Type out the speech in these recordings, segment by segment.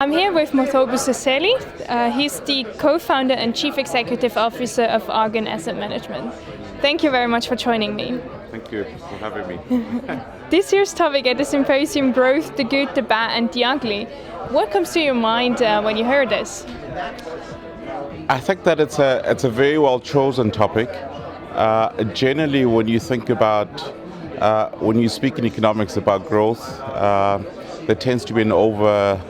I'm here with Mothobi Seseli. He's the co-founder and chief executive officer of Argon Asset Management. Thank you very much for joining me. Thank you for having me. This year's topic at the symposium, growth, the good, the bad and the ugly. What comes to your mind when you hear this? I think that it's a very well chosen topic. Generally, when you think about, when you speak in economics about growth, there tends to be an over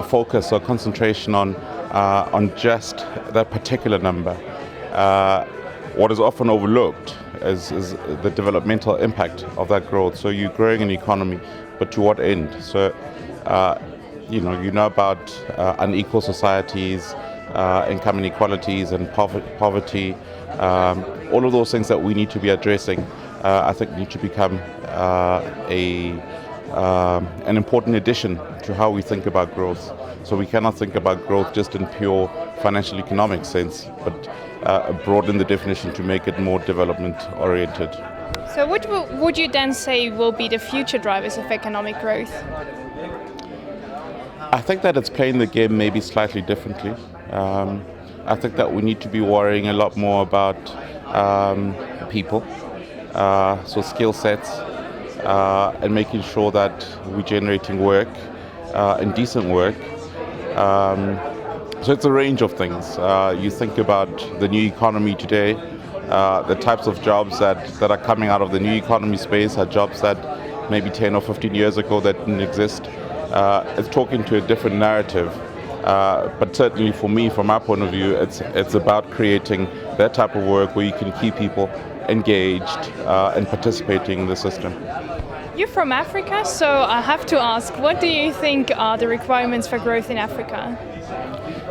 focus or concentration on just that particular number. What is often overlooked is the developmental impact of that growth. So you're growing an economy, but to what end? So you know about unequal societies, income inequalities, and poverty. All of those things that we need to be addressing, I think, need to become an important addition to how we think about growth. So we cannot think about growth just in pure financial economic sense, but broaden the definition to make it more development oriented. So what would you then say will be the future drivers of economic growth? I think that it's playing the game maybe slightly differently. I think that we need to be worrying a lot more about people, so skill sets, and making sure that we're generating work and decent work. So it's a range of things. You think about the new economy today, the types of jobs that are coming out of the new economy space are jobs that maybe 10 or 15 years ago that didn't exist. It's talking to a different narrative. But certainly for me, from my point of view, it's about creating that type of work where you can keep people engaged and participating in the system. You're from Africa, so I have to ask, what do you think are the requirements for growth in Africa?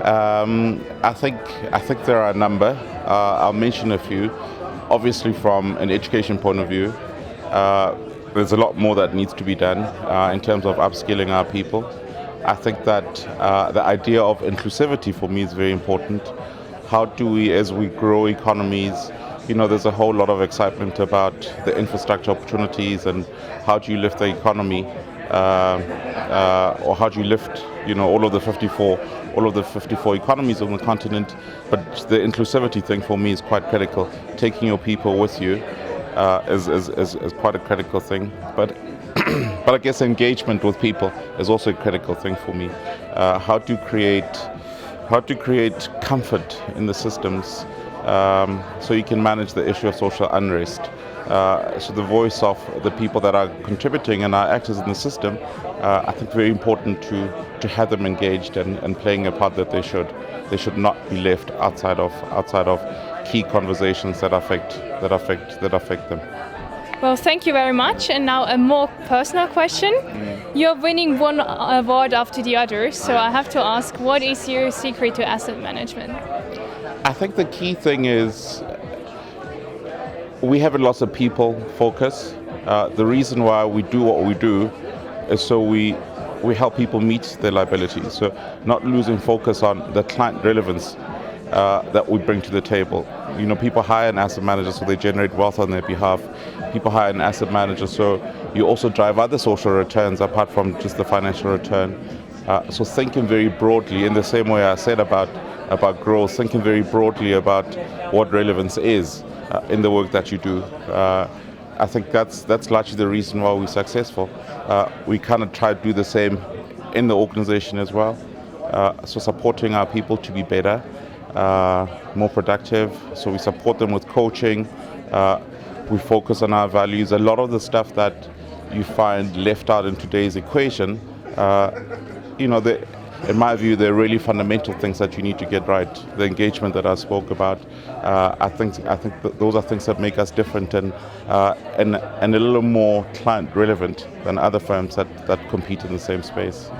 I think there are a number. I'll mention a few. Obviously, from an education point of view, there's a lot more that needs to be done in terms of upskilling our people. I think that the idea of inclusivity for me is very important. How do we, as we grow economies, there's a whole lot of excitement about the infrastructure opportunities and how do you lift the economy, or how do you lift, all of the 54 economies on the continent. But the inclusivity thing for me is quite critical. Taking your people with you is quite a critical thing. But I guess engagement with people is also a critical thing for me. How to create comfort in the systems, so you can manage the issue of social unrest. So the voice of the people that are contributing and are actors in the system, I think very important to have them engaged and playing a part that they should. They should not be left outside of key conversations that affect them. Well, thank you very much. And now a more personal question. You're winning one award after the other, so I have to ask, what is your secret to asset management? I think the key thing is we have a lot of people focus. The reason why we do what we do is so we help people meet their liabilities. So not losing focus on the client relevance that we bring to the table. People hire an asset manager so they generate wealth on their behalf. People hire an asset manager so you also drive other social returns apart from just the financial return. So thinking very broadly, in the same way I said about growth, thinking very broadly about what relevance is in the work that you do. I think that's largely the reason why we're successful. We kind of try to do the same in the organization as well. So supporting our people to be better, more productive. So we support them with coaching. We focus on our values. A lot of the stuff that you find left out in today's equation, in my view, they're really fundamental things that you need to get right. The engagement that I spoke about, I think those are things that make us different and a little more client relevant than other firms that compete in the same space.